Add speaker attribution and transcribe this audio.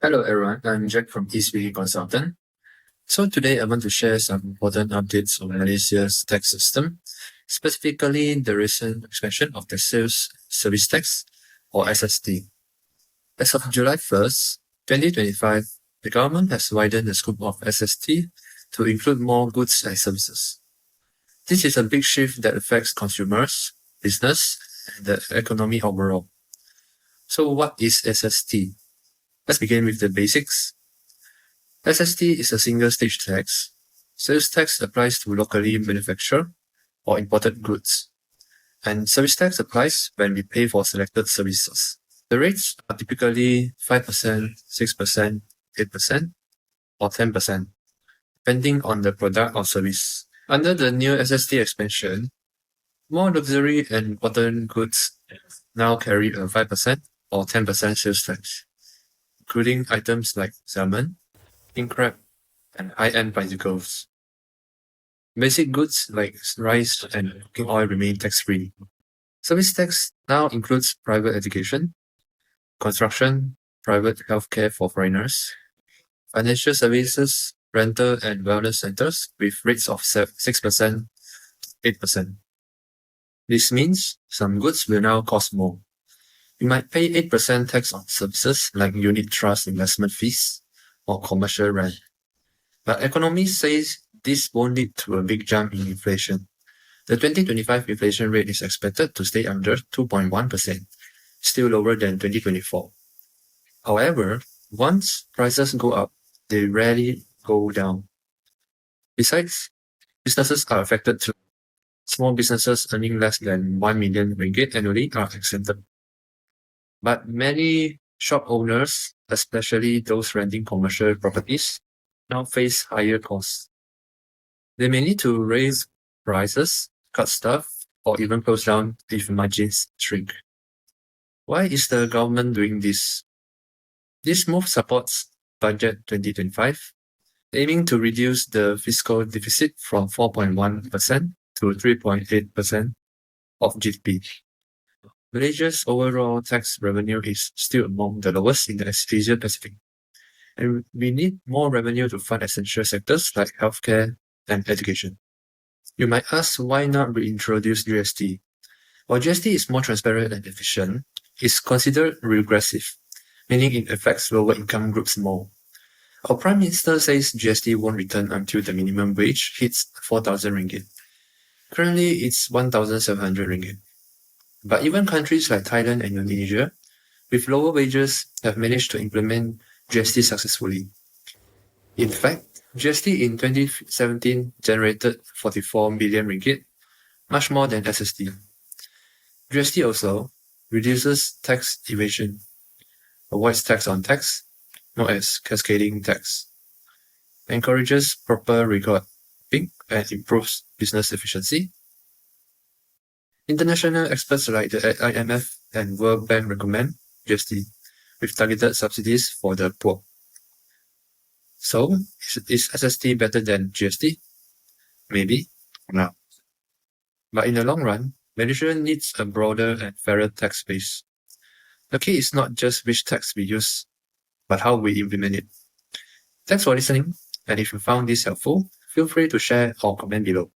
Speaker 1: Hello everyone, I'm Jack from E Speedy Consultant. So today I want to share some important updates on Malaysia's tax system, specifically the recent expansion of the sales service tax or SST. As of July 1st, 2025, the government has widened the scope of SST to include more goods and services. This is a big shift that affects consumers, business, and the economy overall. So what is SST? Let's begin with the basics. SST is a single stage tax. Sales tax applies to locally manufactured or imported goods, and service tax applies when we pay for selected services. The rates are typically 5%, 6%, 8%, or 10%, depending on the product or service. Under the new SST expansion, more luxury and important goods now carry a 5% or 10% sales tax, including items like salmon, king crab, and high-end bicycles. Basic goods like rice and cooking oil remain tax-free. Service tax now includes private education, construction, private healthcare for foreigners, financial services, rental and wellness centers with rates of 6%, 8%. This means some goods will now cost more. You might pay 8% tax on services like unit trust investment fees or commercial rent. But economists say this won't lead to a big jump in inflation. The 2025 inflation rate is expected to stay under 2.1%, still lower than 2024. However, once prices go up, they rarely go down. Besides, businesses are affected too. Small businesses earning less than 1 million ringgit annually are exempted. But many shop owners, especially those renting commercial properties, now face higher costs. They may need to raise prices, cut staff, or even close down if margins shrink. Why is the government doing this? This move supports Budget 2025, aiming to reduce the fiscal deficit from 4.1% to 3.8% of GDP. Malaysia's overall tax revenue is still among the lowest in the Asia Pacific, and we need more revenue to fund essential sectors like healthcare and education. You might ask why not reintroduce GST? While GST is more transparent and efficient, it's considered regressive, meaning it affects lower income groups more. Our Prime Minister says GST won't return until the minimum wage hits 4,000 ringgit. Currently, it's 1,700 ringgit. But even countries like Thailand and Indonesia, with lower wages, have managed to implement GST successfully. In fact, GST in 2017 generated 44 billion ringgit, much more than SST. GST also reduces tax evasion, avoids tax on tax, known as cascading tax, encourages proper recording, and improves business efficiency. International experts like the IMF and World Bank recommend GST with targeted subsidies for the poor. So, is SST better than GST? Maybe, no. But in the long run, Malaysia needs a broader and fairer tax base. The key is not just which tax we use, but how we implement it. Thanks for listening, and if you found this helpful, feel free to share or comment below.